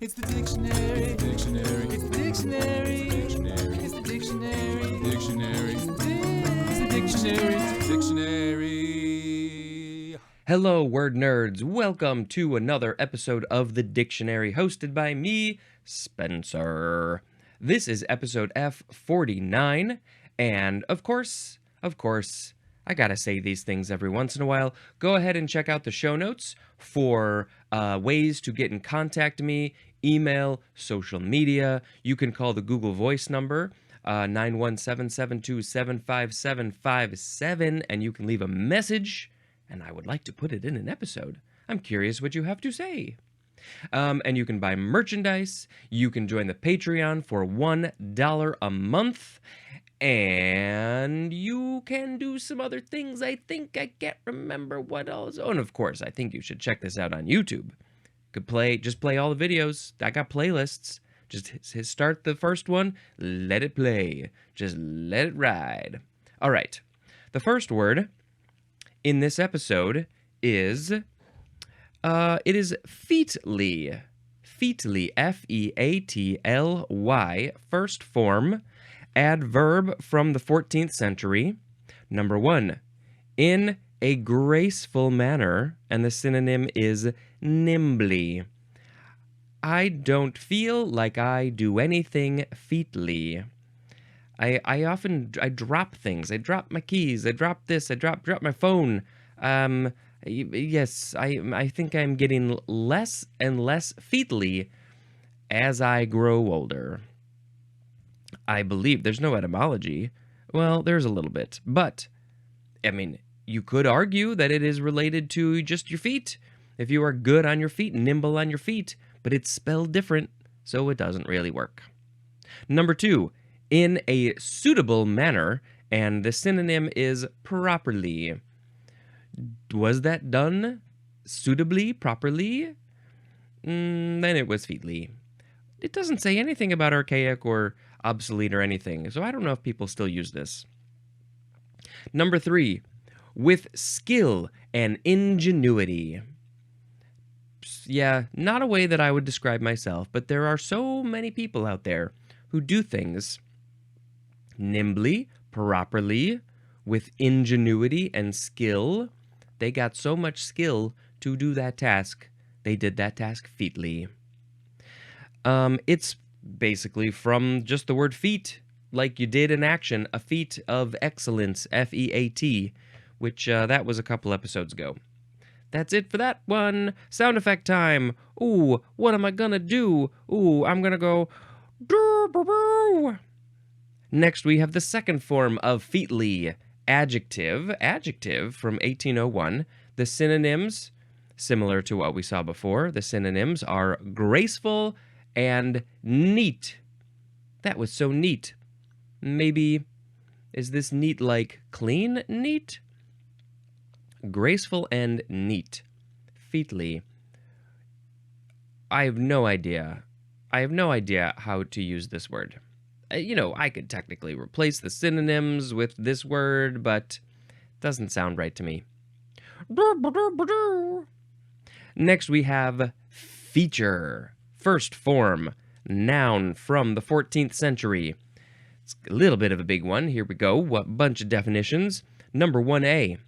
It's the dictionary. Dictionary. It's the dictionary. Dictionary. It's the dictionary. Dictionary. It's the dictionary. It's the dictionary. Hello, word nerds. Welcome to another episode of The Dictionary, hosted by me, Spencer. This is episode F49, and of course, I gotta say these things every once in a while. Go ahead and check out the show notes for ways to get in contact with me, email, social media. You can call the Google Voice number, 917-727-5757, and you can leave a message, and I would like to put it in an episode. I'm curious what you have to say. And you can buy merchandise. You can join the Patreon for $1 a month. And you can do some other things. I think I can't remember what else. Oh, and of course, I think you should check this out on YouTube. Just play all the videos. I got playlists. Just start the first one, let it play. Just let it ride. All right. The first word in this episode is featly. Featly, F-E-A-T-L-Y, first form, adverb from the 14th century. Number 1, in a graceful manner, and the synonym is nimbly. I don't feel like I do anything featly. I drop things. I drop my keys. I drop this. I drop my phone. Yes, I think I'm getting less and less featly as I grow older. I believe there's no etymology. Well, there's a little bit, but I mean, you could argue that it is related to just your feet. If you are good on your feet, nimble on your feet, but it's spelled different, so it doesn't really work. Number 2, in a suitable manner, and the synonym is properly. Was that done suitably, properly? Then it was featly. It doesn't say anything about archaic or obsolete or anything, so I don't know if people still use this. Number 3, with skill and ingenuity. Yeah, not a way that I would describe myself, but there are so many people out there who do things nimbly, properly, with ingenuity and skill. They got so much skill to do that task. They did that task featly. It's basically from just the word feat, like you did in action, a feat of excellence, F-E-A-T, which that was a couple episodes ago. That's it for that one. Sound effect time. Ooh, what am I gonna do? Ooh, I'm gonna go... Next, we have the second form of featly, adjective. Adjective from 1801. The synonyms, similar to what we saw before, the synonyms are graceful and neat. That was so neat. Maybe, is this neat like clean neat? Graceful and neat. Featly. I have no idea. I have no idea how to use this word. I could technically replace the synonyms with this word, but it doesn't sound right to me. Next, we have feature. First form, noun from the 14th century. It's a little bit of a big one. Here we go. A bunch of definitions. Number 1A.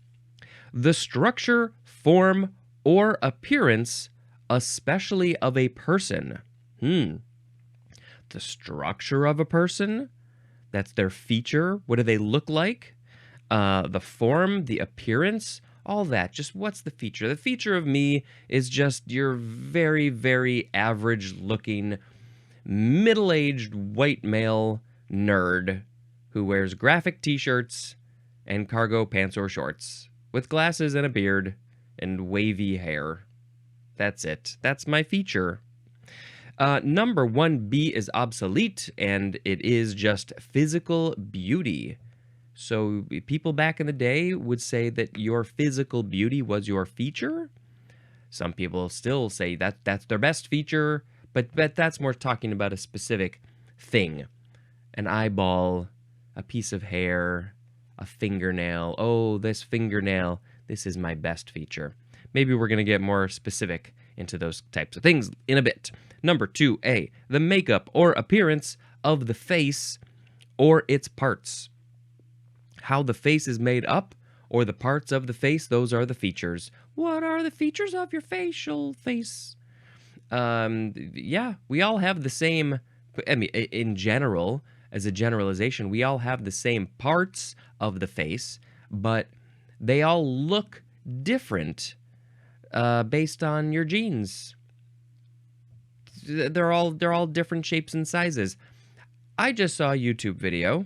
The structure, form, or appearance, especially of a person. The structure of a person? That's their feature. What do they look like? The form, the appearance, all that. Just what's the feature? The feature of me is just your very, very average-looking, middle-aged white male nerd who wears graphic t-shirts and cargo pants or shorts, with glasses and a beard and wavy hair. That's it. That's my feature. Number 1B is obsolete, and it is just physical beauty. So people back in the day would say that your physical beauty was your feature. Some people still say that that's their best feature, but that's more talking about a specific thing. An eyeball, a piece of hair, a fingernail. Oh, this fingernail, this is my best feature. Maybe we're going to get more specific into those types of things in a bit. Number 2A, the makeup or appearance of the face or its parts. How the face is made up or the parts of the face, those are the features. What are the features of your facial face? Yeah, we all have the same, I mean, in general, as a generalization, we all have the same parts of the face, but they all look different based on your genes. They're all different shapes and sizes. I just saw a YouTube video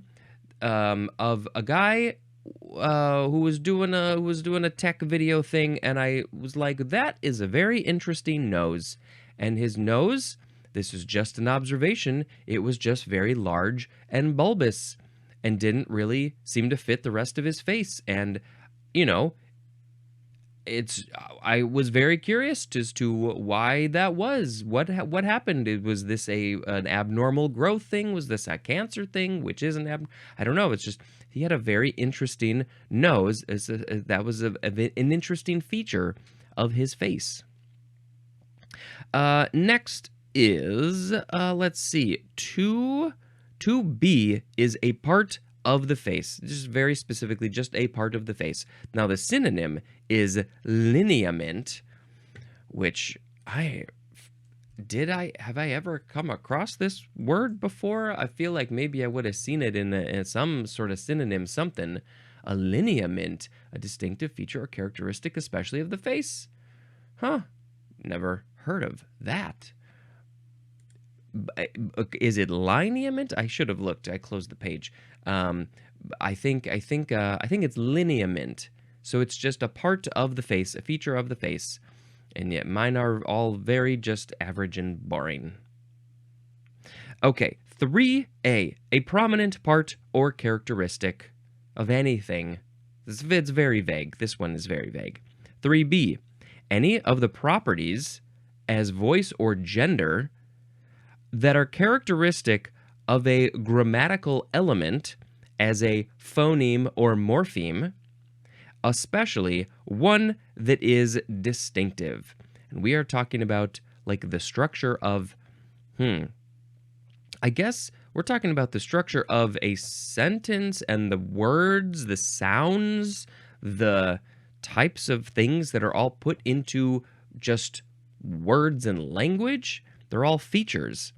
of a guy who was doing a tech video thing, and I was like, that is a very interesting nose. And his nose, this is just an observation, it was just very large and bulbous and didn't really seem to fit the rest of his face. And you know, I was very curious as to why that was. What happened? Was this an abnormal growth thing? Was this a cancer thing? Which isn't I don't know. It's just he had a very interesting nose. That was an interesting feature of his face. Next is let's see. 2B is a part of the face, just very specifically, just a part of the face. Now, the synonym is lineament, which have I ever come across this word before? I feel like maybe I would have seen it in some sort of synonym, something. A lineament, a distinctive feature or characteristic, especially of the face. Huh? Never heard of that. Is it lineament? I should have looked. I closed the page. I think it's lineament. So it's just a part of the face, a feature of the face. And yet mine are all very just average and boring. Okay, 3A, a prominent part or characteristic of anything. It's very vague. This one is very vague. 3B, any of the properties as voice or gender that are characteristic of a grammatical element as a phoneme or morpheme, especially one that is distinctive. And we are talking about like the structure of, I guess we're talking about the structure of a sentence and the words, the sounds, the types of things that are all put into just words and language. They're all features.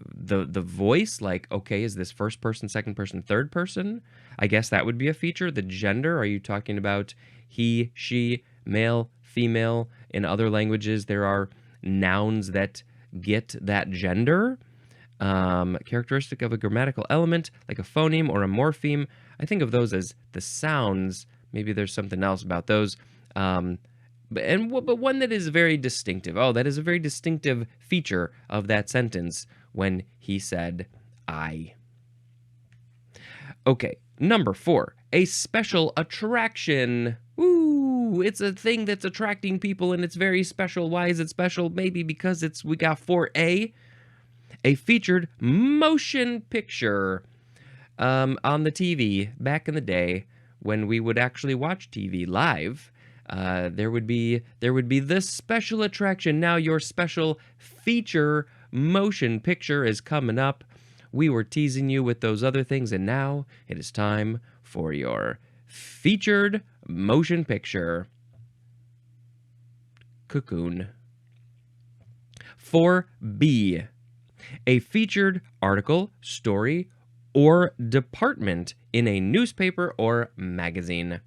The voice, like, okay, is this first person, second person, third person? I guess that would be a feature. The gender, are you talking about he, she, male, female? In other languages, there are nouns that get that gender. Characteristic of a grammatical element, like a phoneme or a morpheme. I think of those as the sounds. Maybe there's something else about those. But one that is very distinctive. Oh, that is a very distinctive feature of that sentence when he said, I. Okay, number 4, a special attraction. Ooh, it's a thing that's attracting people and it's very special. Why is it special? Maybe because we got 4A, a featured motion picture on the TV back in the day when we would actually watch TV live. There would be this special attraction. Now your special feature motion picture is coming up. We were teasing you with those other things, and now it is time for your featured motion picture. Cocoon. 4B, a featured article, story, or department in a newspaper or magazine.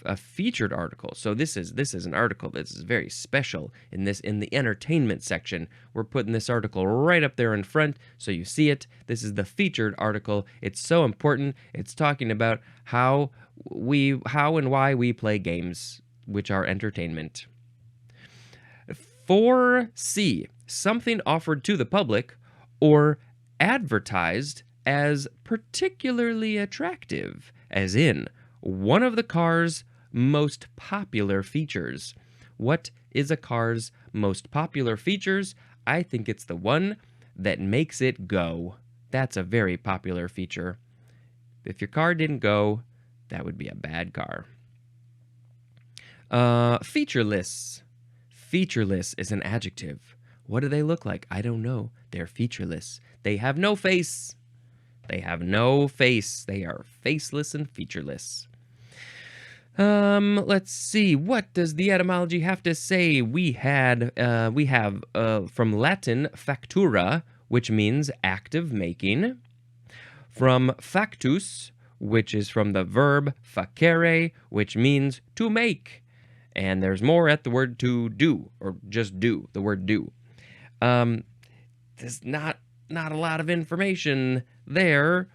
A featured article. So this is an article that is very special in the entertainment section. We're putting this article right up there in front so you see it. This is the featured article. It's so important. It's talking about how and why we play games, which are entertainment. 4C, something offered to the public or advertised as particularly attractive, as in one of the car's most popular features. What is a car's most popular features? I think it's the one that makes it go. That's a very popular feature. If your car didn't go, that would be a bad car. Featureless. Featureless is an adjective. What do they look like? I don't know. They're featureless. They have no face. They have no face. They are faceless and featureless. Let's see. What does the etymology have to say? We have from Latin factura, which means act of making. From factus, which is from the verb facere, which means to make. And there's more at the word to do, or just do, the word do. There's not a lot of information there.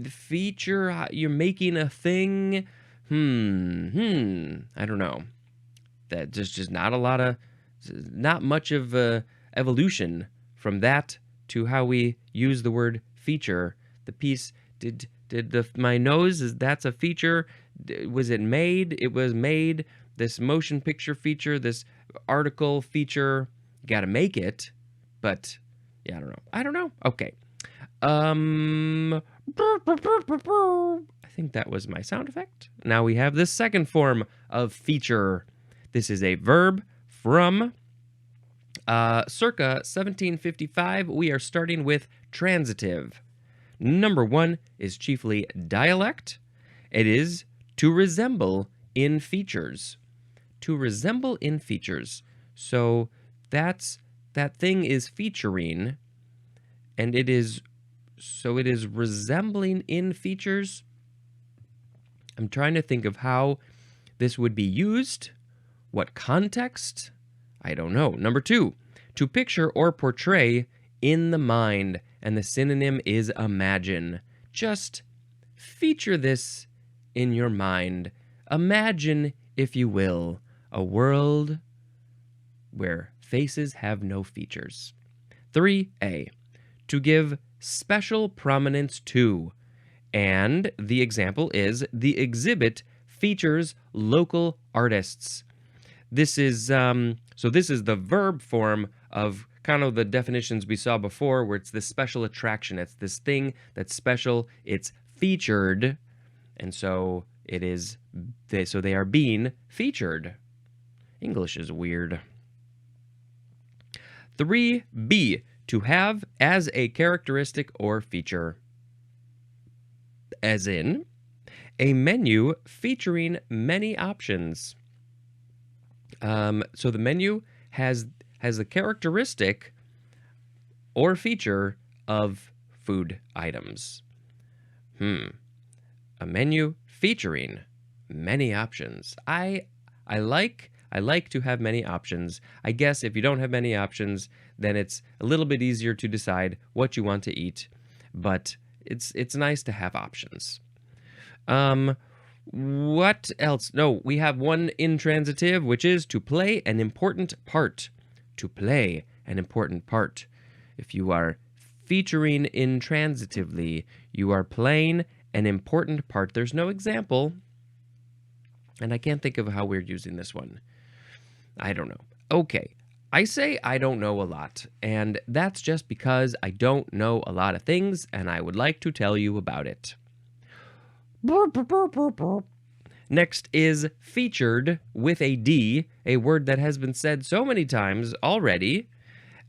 Feature, you're making a thing. I don't know. That just not much of evolution from that to how we use the word feature. The piece, my nose, that's a feature. Was it made? It was made. This motion picture feature, this article feature, you got to make it. But yeah, I don't know. Okay. I think that was my sound effect. Now we have the second form of feature. This is a verb from circa 1755. We are starting with transitive. Number 1 is chiefly dialect. It is to resemble in features. To resemble in features. So that thing is featuring, and it is resembling in features. I'm trying to think of how this would be used. What context? I don't know. Number 2, to picture or portray in the mind, and the synonym is imagine. Just feature this in your mind. Imagine, if you will, a world where faces have no features. 3a, to give special prominence to, and the example is the exhibit features local artists. This is this is the verb form of kind of the definitions we saw before, where it's this special attraction. It's this thing that's special. It's featured, and so it is. So they are being featured. English is weird. 3b, to have as a characteristic or feature. As in, a menu featuring many options. So the menu has the characteristic or feature of food items. A menu featuring many options. I like to have many options. I guess if you don't have many options, then it's a little bit easier to decide what you want to eat. But it's nice to have options. What else? No, we have one intransitive, which is to play an important part. To play an important part. If you are featuring intransitively, you are playing an important part. There's no example, and I can't think of how we're using this one. I don't know. Okay, I say I don't know a lot, and that's just because I don't know a lot of things, and I would like to tell you about it. Next is featured with a D, a word that has been said so many times already.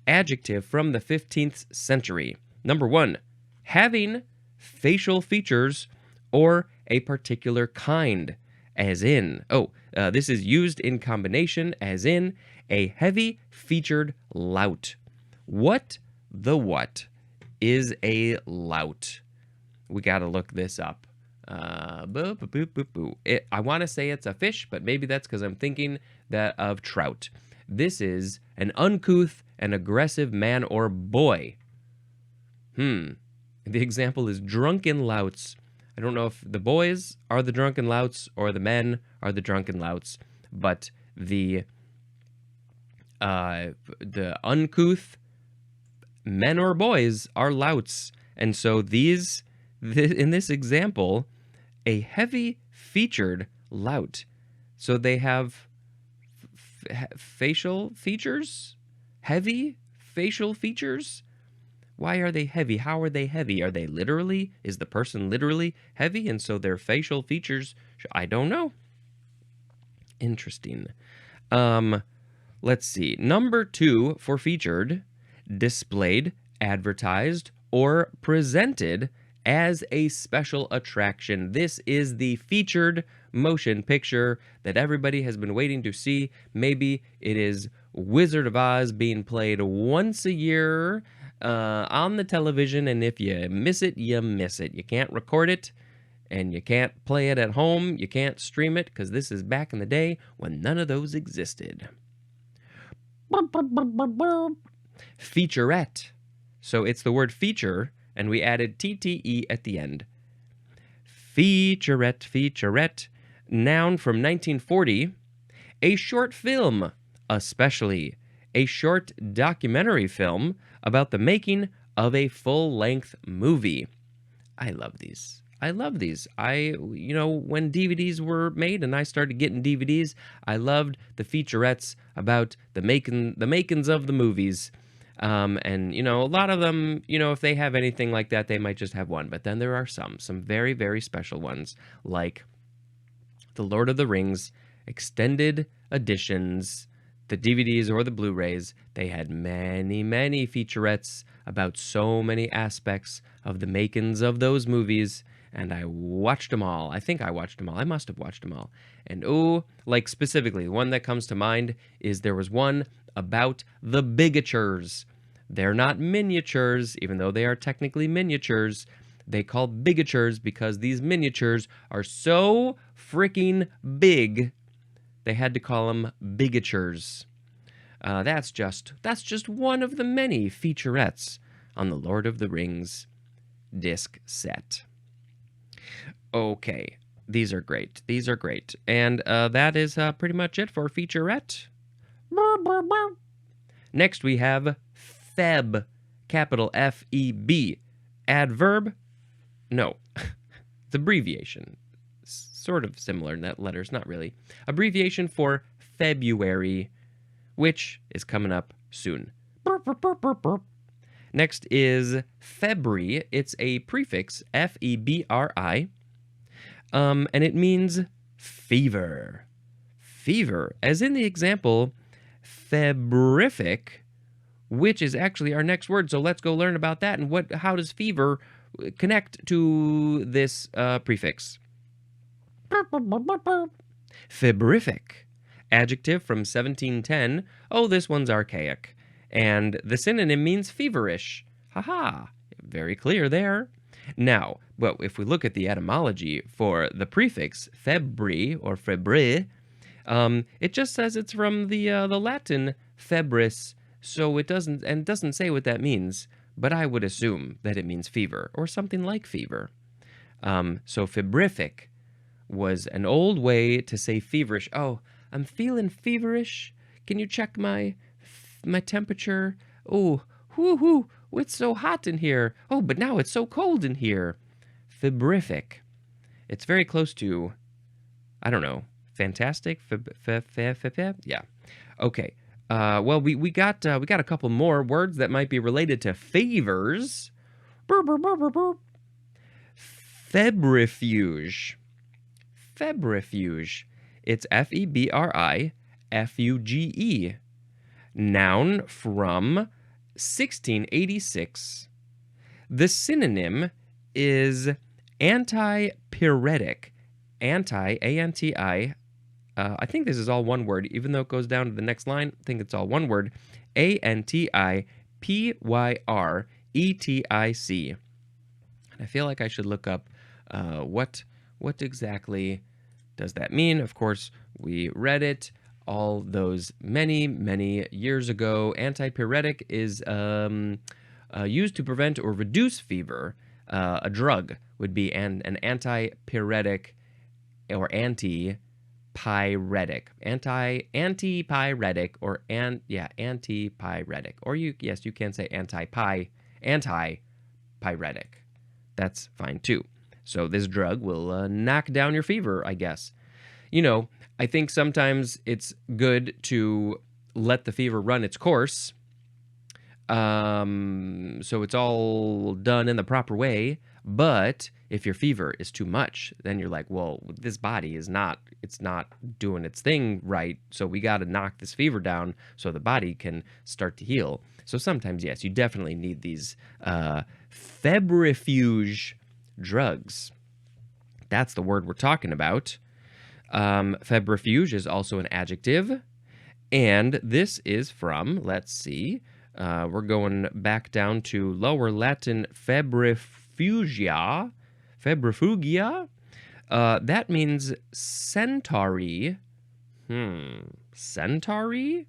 Adjective from the 15th century. Number 1, having facial features or a particular kind, as in, this is used in combination, as in, a heavy featured lout. What is a lout? We got to look this up. I want to say it's a fish, but maybe that's because I'm thinking of trout. This is an uncouth and aggressive man or boy. The example is drunken louts. I don't know if the boys are the drunken louts or the men are the drunken louts, but the uncouth men or boys are louts. And so in this example, a heavy featured lout. So they have facial features? Heavy facial features? Why are they heavy? How are they heavy? Are they literally? Is the person literally heavy? And so their facial features, I don't know. Interesting. Let's see. Number 2 for featured, displayed, advertised, or presented as a special attraction. This is the featured motion picture that everybody has been waiting to see. Maybe it is Wizard of Oz being played once a year on the television, and if you miss it, you miss it. You can't record it, and you can't play it at home. You can't stream it, because this is back in the day when none of those existed. Featurette. So it's the word feature, and we added TTE at the end. Featurette, featurette. Noun from 1940. A short film, especially a short documentary film about the making of a full-length movie. I love these. When DVDs were made and I started getting DVDs, I loved the featurettes about the makings of the movies. A lot of them, if they have anything like that, they might just have one. But then there are some very, very special ones, like The Lord of the Rings, extended editions, the DVDs or the Blu-rays. They had many, many featurettes about so many aspects of the makings of those movies. And I watched them all. I think I watched them all. I must have watched them all. And specifically, one that comes to mind is there was one about the bigatures. They're not miniatures, even though they are technically miniatures. They call bigatures because these miniatures are so freaking big, they had to call them bigatures. That's just one of the many featurettes on the Lord of the Rings disc set. Okay, these are great. And that is pretty much it for featurette. Next we have feb, capital F-E-B. Adverb? No, it's abbreviation. Sort of similar letters, not really. Abbreviation for February, which is coming up soon. Next is February. It's a prefix, F-E-B-R-I, and it means fever. Fever, as in the example, febrific, which is actually our next word. So let's go learn about that and how does fever connect to this prefix. Febrific, adjective from 1710. Oh, this one's archaic. And the synonym means feverish. Haha, very clear there. Now, well, if we look at the etymology for the prefix febri or febri, it just says it's from the Latin febris, so it doesn't say what that means, but I would assume that it means fever or something like fever. So febrific was an old way to say feverish. Oh, I'm feeling feverish. Can you check my temperature? Oh, whoo, it's so hot in here. Oh, but now it's so cold in here. Febrific. It's very close to, I don't know, fantastic? Yeah. Okay. Well, we got a couple more words that might be related to fevers. Febrifuge. Febrifuge. It's F-E-B-R-I-F-U-G-E. Noun from 1686. The synonym is antipyretic. A-N-T-I. I think this is all one word, even though it goes down to the next line. I think it's all one word. A-N-T-I-P-Y-R-E-T-I-C. And I feel like I should look up what exactly does that mean. Of course, we read it all those many, many years ago. Antipyretic is used to prevent or reduce fever. A drug would be an antipyretic or antipyretic. Antipyretic or antipyretic. Or you can say antipyretic. That's fine too. So this drug will knock down your fever, I guess. I think sometimes it's good to let the fever run its course. So it's all done in the proper way. But if your fever is too much, then you're like, well, this body is not, it's not doing its thing right. So we got to knock this fever down so the body can start to heal. So sometimes, yes, you definitely need these febrifuge drugs. That's the word we're talking about. Febrifuge is also an adjective. And this is from, let's see, we're going back down to Lower Latin febrifugia. Febrifugia? That means centauri. Centauri?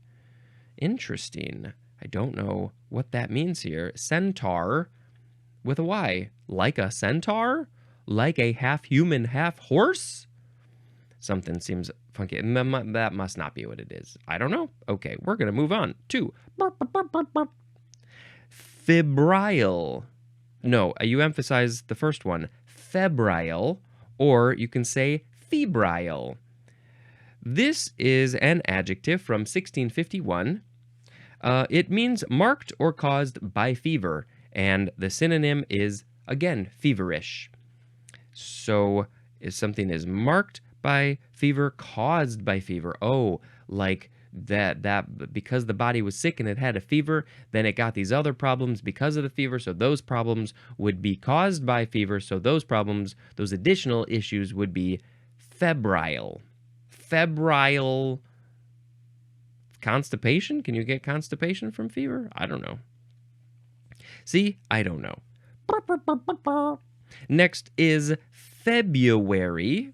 Interesting. I don't know what that means here. Centaur with a Y. Like a centaur? Like a half human, half horse? Something seems funky. That must not be what it is. I don't know. Okay, we're going to move on to febrile. No, you emphasize the first one. Febrile, or you can say febrile. This is an adjective from 1651. It means marked or caused by fever, and the synonym is, again, feverish. So if something is marked by fever, caused by fever. Oh, like that because the body was sick and it had a fever, then it got these other problems because of the fever, so those problems would be caused by fever, so those problems, those additional issues would be febrile. Febrile constipation? Can you get constipation from fever? I don't know. See, I don't know. Next is February,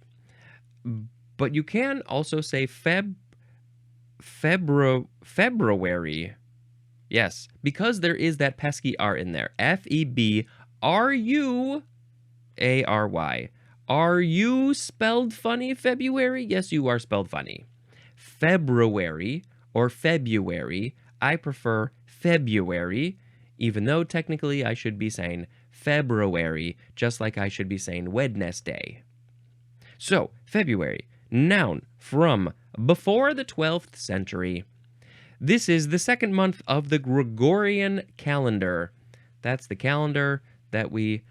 but you can also say February. Yes, because there is that pesky R in there. February. Are you spelled funny, February? Yes, you are spelled funny. February or February. I prefer February, even though technically I should be saying February, just like I should be saying Wednesday. So, February, noun from before the 12th century. This is the second month of the Gregorian calendar. That's the calendar that we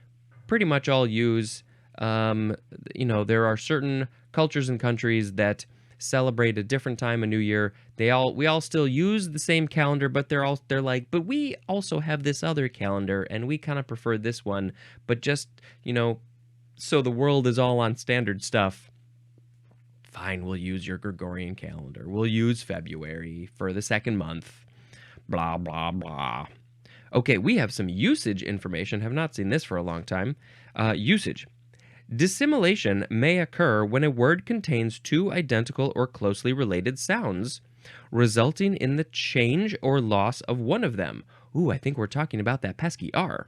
pretty much all use. There are certain cultures and countries that celebrate a different time of New Year. We all still use the same calendar, but they're like, but we also have this other calendar, and we kind of prefer this one. But just, so the world is all on standard stuff. Fine, we'll use your Gregorian calendar. We'll use February for the second month. Blah, blah, blah. Okay, we have some usage information. Have not seen this for a long time. Usage. Dissimilation may occur when a word contains two identical or closely related sounds, resulting in the change or loss of one of them. Ooh, I think we're talking about that pesky R.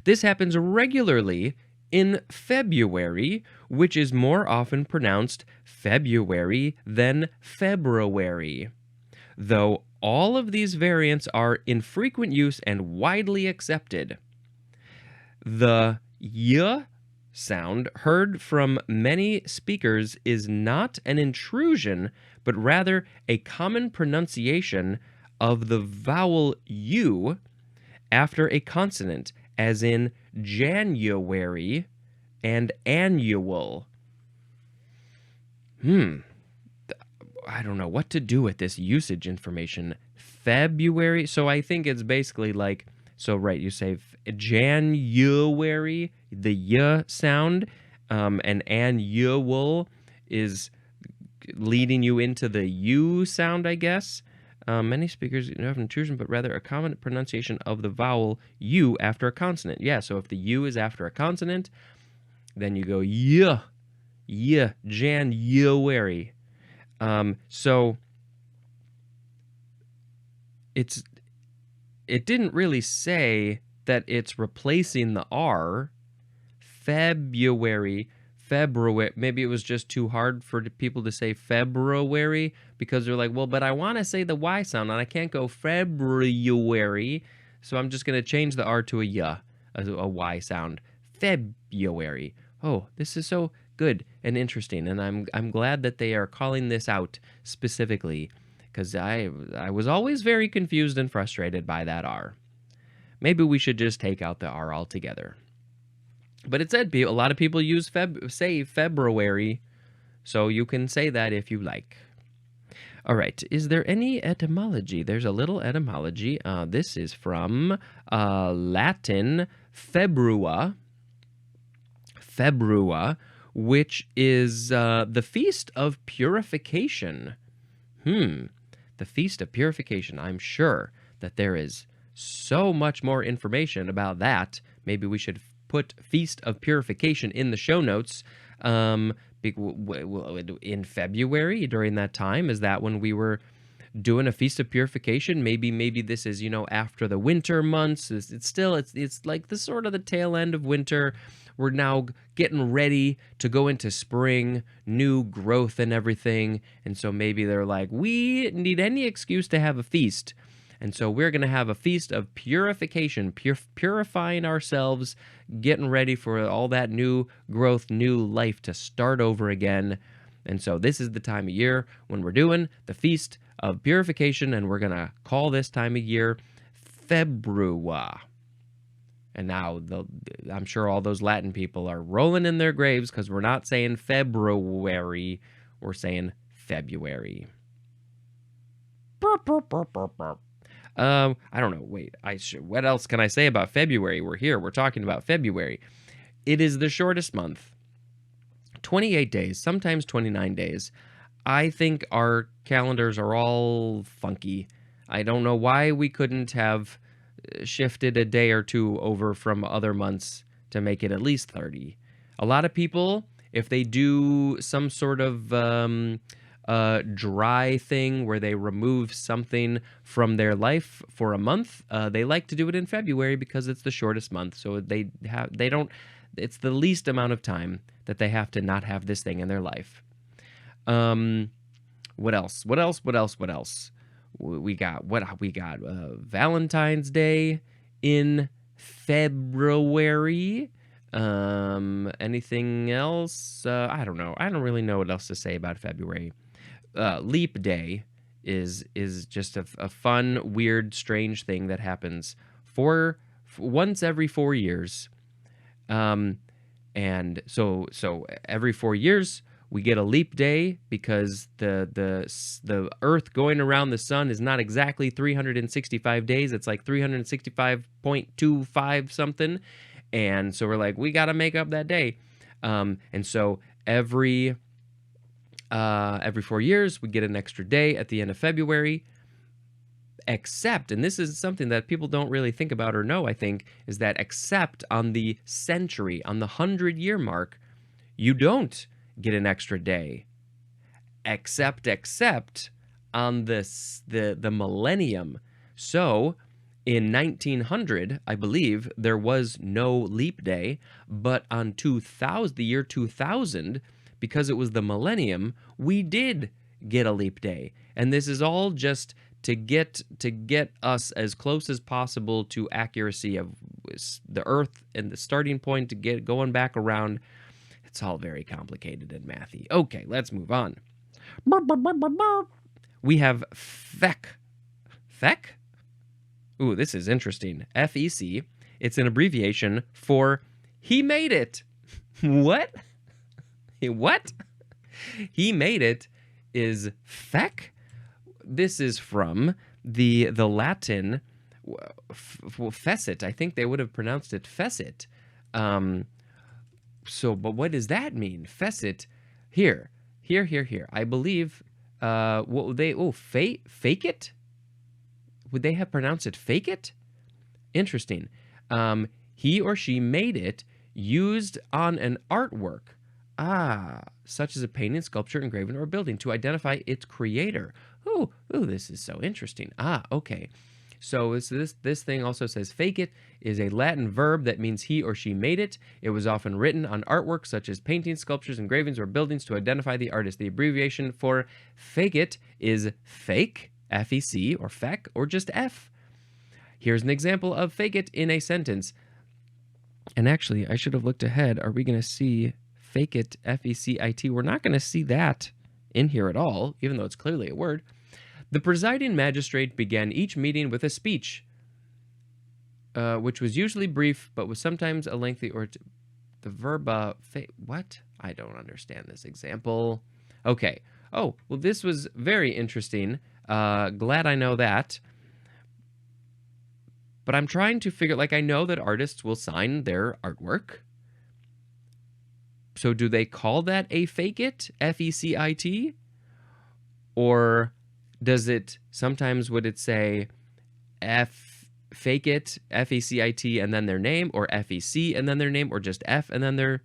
This happens regularly in February, which is more often pronounced February than February. Though all of these variants are in frequent use and widely accepted. The y sound heard from many speakers is not an intrusion, but rather a common pronunciation of the vowel u after a consonant, as in January and annual. I don't know what to do with this usage information. February, so I think it's basically like, so right, you say January, the y sound, and annual is leading you into the u sound, I guess. Many speakers don't have an intrusion, but rather a common pronunciation of the vowel u after a consonant. Yeah, so if the u is after a consonant, then you go January. So it didn't really say that it's replacing the R. February. Maybe it was just too hard for people to say February because they're like, well, but I want to say the Y sound and I can't go February. So I'm just going to change the R to a Y sound. February. Oh, this is so good and interesting. And I'm glad that they are calling this out specifically because I was always very confused and frustrated by that R. Maybe we should just take out the R altogether. But it said a lot of people say February, so you can say that if you like. All right, is there any etymology? There's a little etymology. This is from Latin februa, which is the Feast of Purification. The Feast of Purification. I'm sure that there is so much more information about that. Maybe we should put Feast of Purification in the show notes. In February, during that time, is that when we were doing a Feast of Purification? Maybe this is, after the winter months. It's like the sort of the tail end of winter. We're now getting ready to go into spring, new growth and everything. And so maybe they're like, we need any excuse to have a feast. And so we're going to have a Feast of Purification, purifying ourselves, getting ready for all that new growth, new life to start over again. And so this is the time of year when we're doing the Feast of Purification, and we're going to call this time of year Februa. And now I'm sure all those Latin people are rolling in their graves because we're not saying February, we're saying February. I don't know. Wait, what else can I say about February? We're talking about February. It is the shortest month. 28 days, sometimes 29 days. I think our calendars are all funky. I don't know why we couldn't have shifted a day or two over from other months to make it at least 30. A lot of people, if they do some sort of dry thing where they remove something from their life for a month, they like to do it in February because it's the shortest month. So it's the least amount of time that they have to not have this thing in their life. What else? We got Valentine's Day in February. Anything else? I don't know. I don't really know what else to say about February. Leap Day is just a fun, weird, strange thing that happens once every 4 years. And so every 4 years we get a leap day because the Earth going around the sun is not exactly 365 days. It's like 365.25 something. And so we're like, we got to make up that day. And so every 4 years, we get an extra day at the end of February. Except, and this is something that people don't really think about or know, I think, is that except on the century, on the 100-year mark, you don't get an extra day. Except on the millennium. So in 1900, I believe, there was no leap day, but on the year 2000, because it was the millennium, we did get a leap day. And this is all just to get us as close as possible to accuracy of the Earth and the starting point to get going back around. It's all very complicated and mathy. Okay, let's move on. We have FEC. FEC? Ooh, this is interesting. FEC. It's an abbreviation for He Made It. What? What? He Made It is FEC. This is from the Latin fecit. I think they would have pronounced it fecit. But what does that mean? Fecit. Here. I believe. What would they? Oh, fake it. Would they have pronounced it fake it? Interesting. He or she made it used on an artwork. Such as a painting, sculpture, engraving, or building to identify its creator. Ooh, this is so interesting. Okay. So this thing also says fake it is a Latin verb that means he or she made it. It was often written on artwork such as paintings, sculptures, engravings, or buildings to identify the artist. The abbreviation for fake it is fake, F-E-C, or feck, or just F. Here's an example of fake it in a sentence. And actually, I should have looked ahead. Are we going to see fake it, F-E-C-I-T? We're not going to see that in here at all, even though it's clearly a word. The presiding magistrate began each meeting with a speech, which was usually brief, but was sometimes a lengthy or the verba. What? I don't understand this example. Okay. Oh, well, this was very interesting. Glad I know that. But I'm trying to figure, like, I know that artists will sign their artwork. So do they call that a fake it? F-E-C-I-T? Or does it, sometimes would it say fake it, F-E-C-I-T, and then their name, or F-E-C and then their name, or just F and then their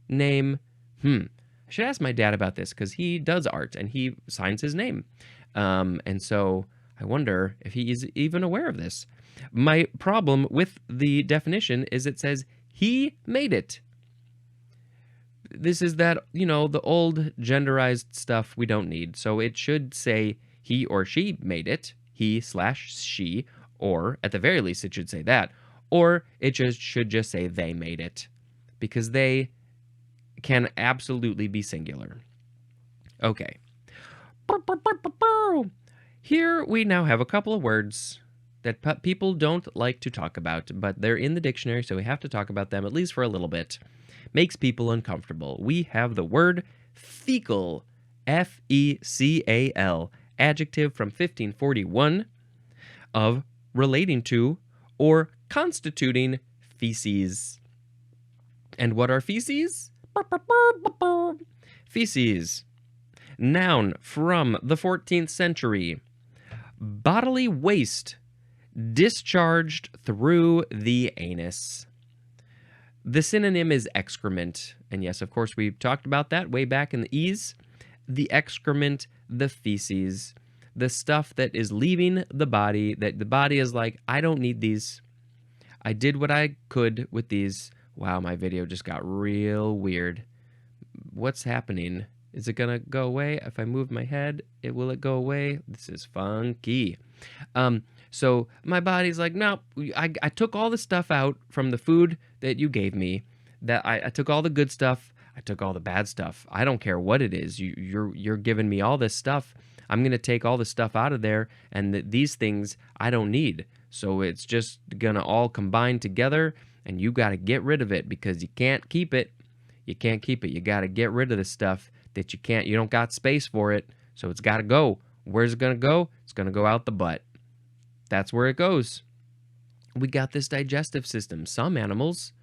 name? I should ask my dad about this because he does art and he signs his name. And so I wonder if he is even aware of this. My problem with the definition is it says he made it. This is that, the old genderized stuff we don't need. So it should say he or she made it, he/she, or at the very least it should say that. Or it should just say they made it, because they can absolutely be singular. Okay. Here we now have a couple of words that people don't like to talk about, but they're in the dictionary, so we have to talk about them at least for a little bit. Makes people uncomfortable. We have the word fecal, F-E-C-A-L, adjective from 1541 of relating to or constituting feces. And what are feces? Feces. Noun from the 14th century. Bodily waste discharged through the anus. The synonym is excrement. And yes, of course, we talked about that way back in the E's. The excrement, the feces, the stuff that is leaving the body, that the body is like, I don't need these. I did what I could with these. Wow, my video just got real weird. What's happening? Is it gonna go away? If I move my head, will it go away? This is funky. So my body's like, no, I took all the stuff out from the food that you gave me. That I took all the good stuff. I took all the bad stuff. I don't care what it is. You're giving me all this stuff. I'm gonna take all the stuff out of there, and these things I don't need. So it's just gonna all combine together, and you gotta get rid of it because you can't keep it. You can't keep it. You gotta get rid of the stuff that you don't got space for it. So it's gotta go. Where's it gonna go? It's gonna go out the butt. That's where it goes. We got this digestive system. Some animals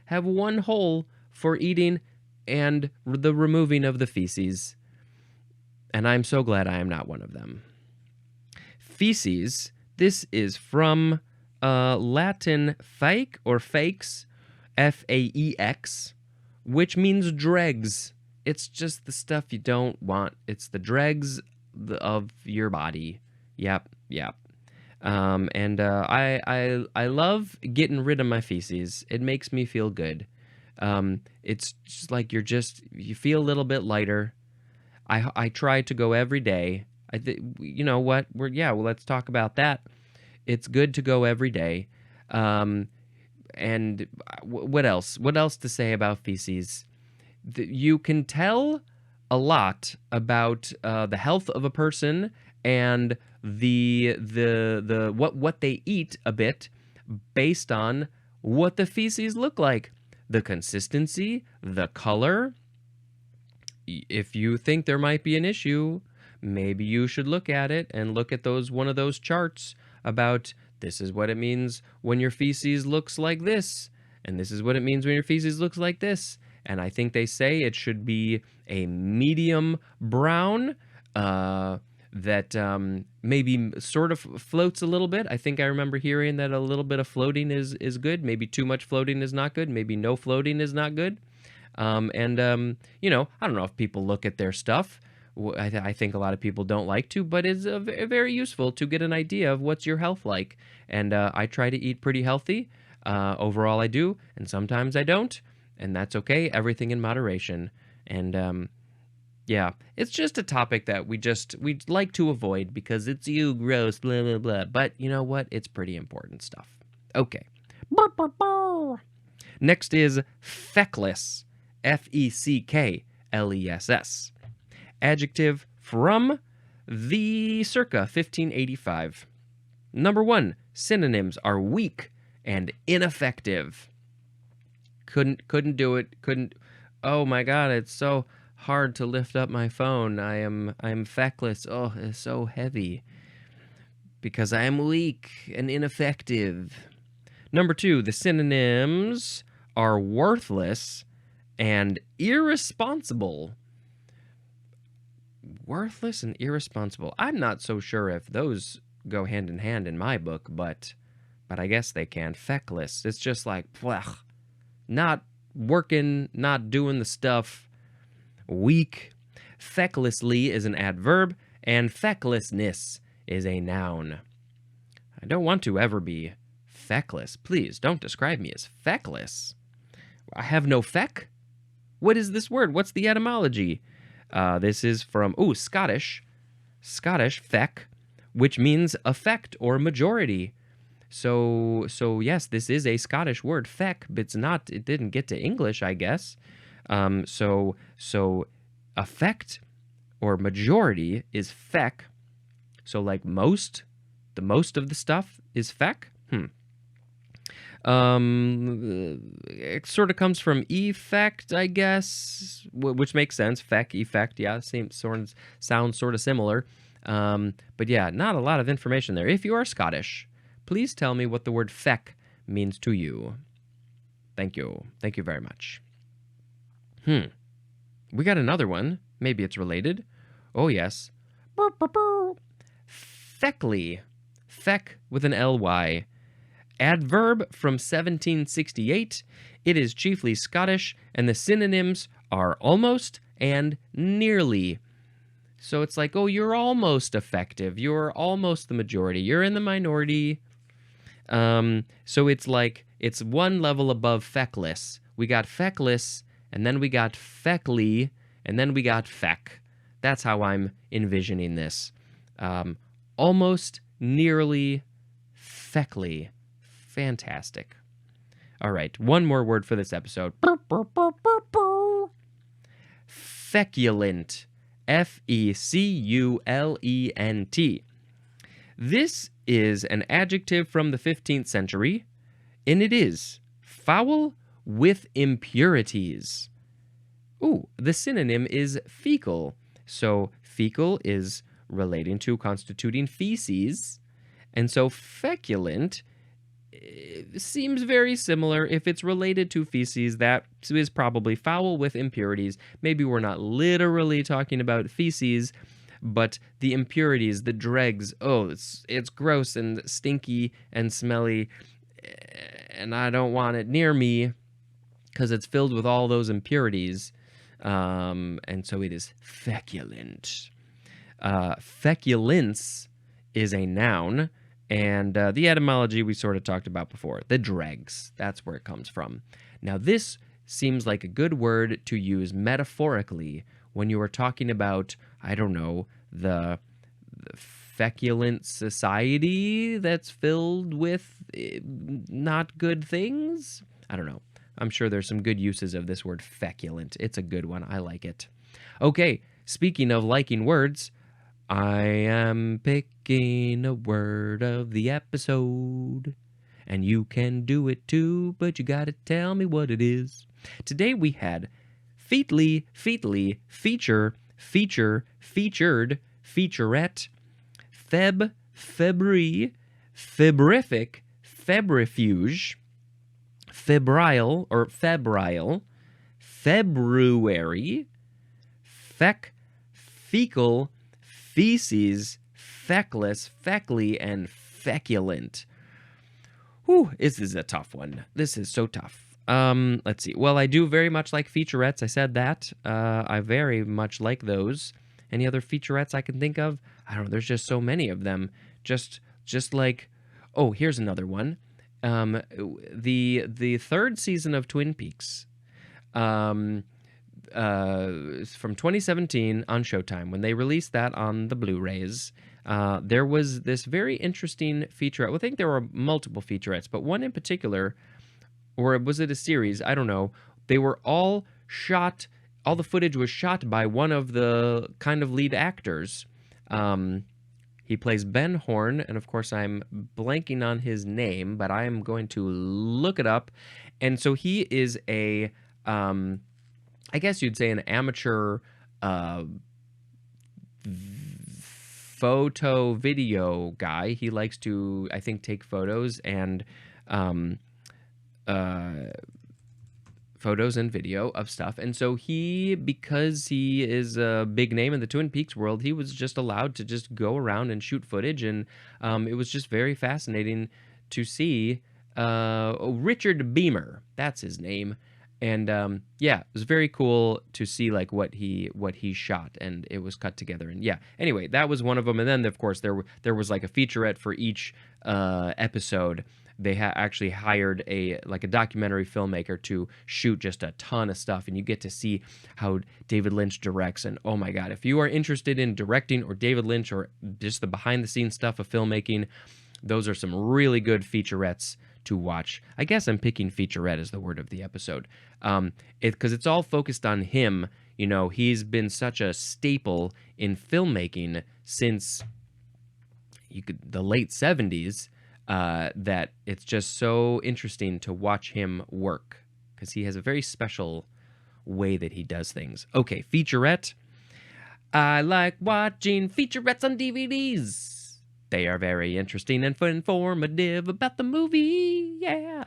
have one hole for eating and the removing of the feces. And I'm so glad I am not one of them. Feces, this is from Latin fake or fakes, F-A-E-X, which means dregs. It's just the stuff you don't want. It's the dregs of your body. Yep. I love getting rid of my feces. It makes me feel good. It's just like you feel a little bit lighter. I try to go every day. You know what? Let's talk about that. It's good to go every day. And what else? What else to say about feces? You can tell a lot about the health of a person and what they eat a bit based on what the feces look like, the consistency, the color. If you think there might be an issue, maybe you should look at it and look at one of those charts about this is what it means when your feces looks like this, and this is what it means when your feces looks like this. And I think they say it should be a medium brown that maybe sort of floats a little bit. I think I remember hearing that a little bit of floating is good. Maybe too much floating is not good. Maybe no floating is not good. I don't know if people look at their stuff. I think a lot of people don't like to, but it's very useful to get an idea of what's your health like. And I try to eat pretty healthy. Overall, I do, and sometimes I don't. And that's okay. Everything in moderation. And it's just a topic that we'd like to avoid because it's gross, blah, blah, blah. But you know what? It's pretty important stuff. Okay. Next is feckless. F-E-C-K-L-E-S-S. Adjective from the circa 1585. Number 1, synonyms are weak and ineffective. Couldn't do it. Couldn't. Oh my God, it's so hard to lift up my phone. I'm feckless. Oh, it's so heavy because I am weak and ineffective. Number 2, the synonyms are worthless and irresponsible. Worthless and irresponsible. I'm not so sure if those go hand in hand in my book, but I guess they can. Feckless. It's just like, blech, not working, not doing the stuff. Weak. Fecklessly is an adverb, and fecklessness is a noun. I don't want to ever be feckless. Please don't describe me as feckless. I have no feck? What is this word? What's the etymology? This is from, Scottish. Scottish, feck, which means effect or majority. So yes, this is a Scottish word, feck, but it didn't get to English, I guess. So effect or majority is feck. So like the most of the stuff is feck. It sort of comes from effect, I guess, which makes sense. Feck, effect, yeah, sounds sort of similar. But yeah, not a lot of information there. If you are Scottish, please tell me what the word feck means to you. Thank you. Thank you very much. We got another one. Maybe it's related. Oh, yes. Feckly. Feck with an L-Y. Adverb from 1768. It is chiefly Scottish, and the synonyms are almost and nearly. So it's like, oh, you're almost effective. You're almost the majority. You're in the minority. So it's like, it's one level above feckless. We got feckless, and then we got feckly, and then we got feck. That's how I'm envisioning this. Almost, nearly, feckly. Fantastic. All right, one more word for this episode. Feculent. Feculent. This is an adjective from the 15th century, and it is foul with impurities. The synonym is fecal. So fecal is relating to constituting feces, and so feculent seems very similar. If it's related to feces, that is probably foul with impurities. Maybe we're not literally talking about feces, but the impurities, the dregs, it's gross and stinky and smelly, and I don't want it near me because it's filled with all those impurities, and so it is feculent. Feculence is a noun, and the etymology we sort of talked about before. The dregs, that's where it comes from. Now, this seems like a good word to use metaphorically when you are talking about, I don't know, the feculent society that's filled with not good things. I don't know. I'm sure there's some good uses of this word feculent. It's a good one. I like it. Okay, speaking of liking words, I am picking a word of the episode, and you can do it too, but you gotta tell me what it is. Today we had featly, feature, featured, featurette, febrile, febrific, febrifuge, febrile, February, fecal, feces, feckless, feckly, and feculent. This is a tough one. This is so tough. Let's see. Well, I do very much like featurettes. I said that. I very much like those. Any other featurettes I can think of? I don't know. There's just so many of them. Just like, here's another one. The third season of Twin Peaks, from 2017 on Showtime, when they released that on the Blu-rays, there was this very interesting featurette. Well, I think there were multiple featurettes, but one in particular, or was it a series? I don't know. They were all shot, all the footage was shot by one of the kind of lead actors. He plays Ben Horn, and of course I'm blanking on his name, but I am going to look it up. And so he is I guess you'd say an amateur uh, photo video guy. He likes to, I think, take photos and um, uh, photos and video of stuff. And so because he is a big name in the Twin Peaks world, he was just allowed to just go around and shoot footage. And it was just very fascinating to see Richard Beamer. That's his name. And yeah, it was very cool to see like what he shot, and it was cut together. And yeah, anyway, that was one of them. And then of course there was like a featurette for each episode. They actually hired a documentary filmmaker to shoot just a ton of stuff, and you get to see how David Lynch directs. And oh my God, if you are interested in directing or David Lynch or just the behind the scenes stuff of filmmaking, those are some really good featurettes to watch. I guess I'm picking featurette as the word of the episode, because it's all focused on him. You know, he's been such a staple in filmmaking since the late 70s. That it's just so interesting to watch him work, because he has a very special way that he does things. Okay, featurette. I like watching featurettes on DVDs. They are very interesting and informative about the movie. Yeah.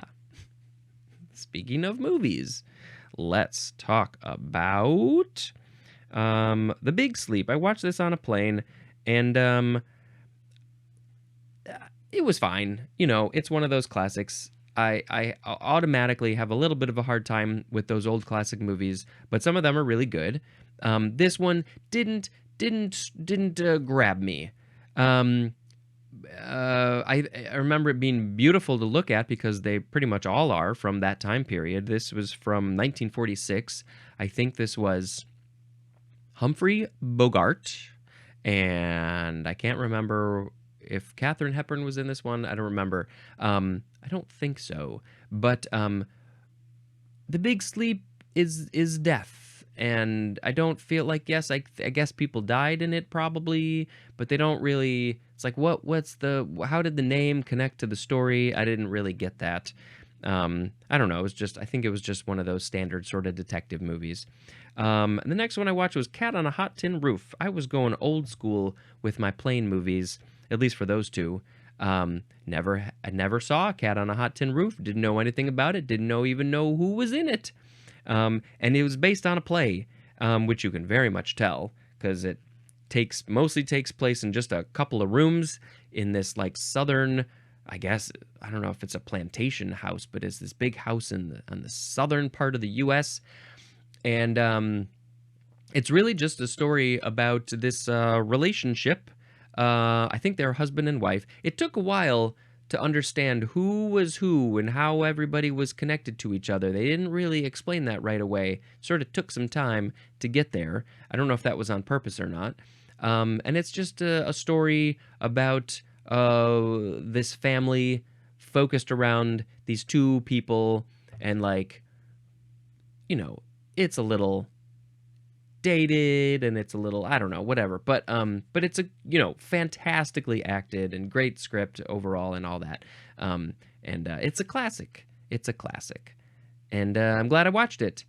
Speaking of movies, let's talk about The Big Sleep. I watched this on a plane, and it was fine. You know, it's one of those classics. I automatically have a little bit of a hard time with those old classic movies, but some of them are really good. This one didn't grab me. I remember it being beautiful to look at, because they pretty much all are from that time period. This was from 1946. I think this was Humphrey Bogart, and I can't remember if Katharine Hepburn was in this one. I don't remember. I don't think so. But The Big Sleep is death. And I don't feel like, yes, I guess people died in it probably, but they don't really. It's like, how did the name connect to the story? I didn't really get that. I don't know. I think it was just one of those standard sort of detective movies. And the next one I watched was Cat on a Hot Tin Roof. I was going old school with my plane movies, at least for those two. I never saw Cat on a Hot Tin Roof. Didn't know anything about it. Didn't even know who was in it. And it was based on a play, which you can very much tell, because it mostly takes place in just a couple of rooms in this like southern, I guess, I don't know if it's a plantation house, but it's this big house on the southern part of the U.S. And it's really just a story about this relationship. I think they're husband and wife. It took a while to understand who was who and how everybody was connected to each other. They didn't really explain that right away. Sort of took some time to get there. I don't know if that was on purpose or not. And it's just a story about this family focused around these two people, and like, you know, it's a little dated and it's a little, I don't know, whatever, but it's a, you know, fantastically acted and great script overall and all that. And it's a classic. And I'm glad I watched it.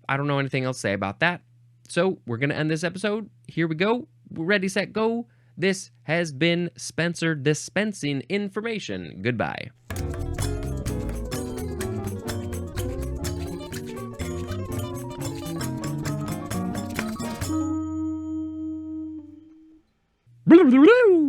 I don't know anything else to say about that. So we're going to end this episode. Here we go. Ready, set, go. This has been Spencer dispensing information. Goodbye. Blah, blah, blah.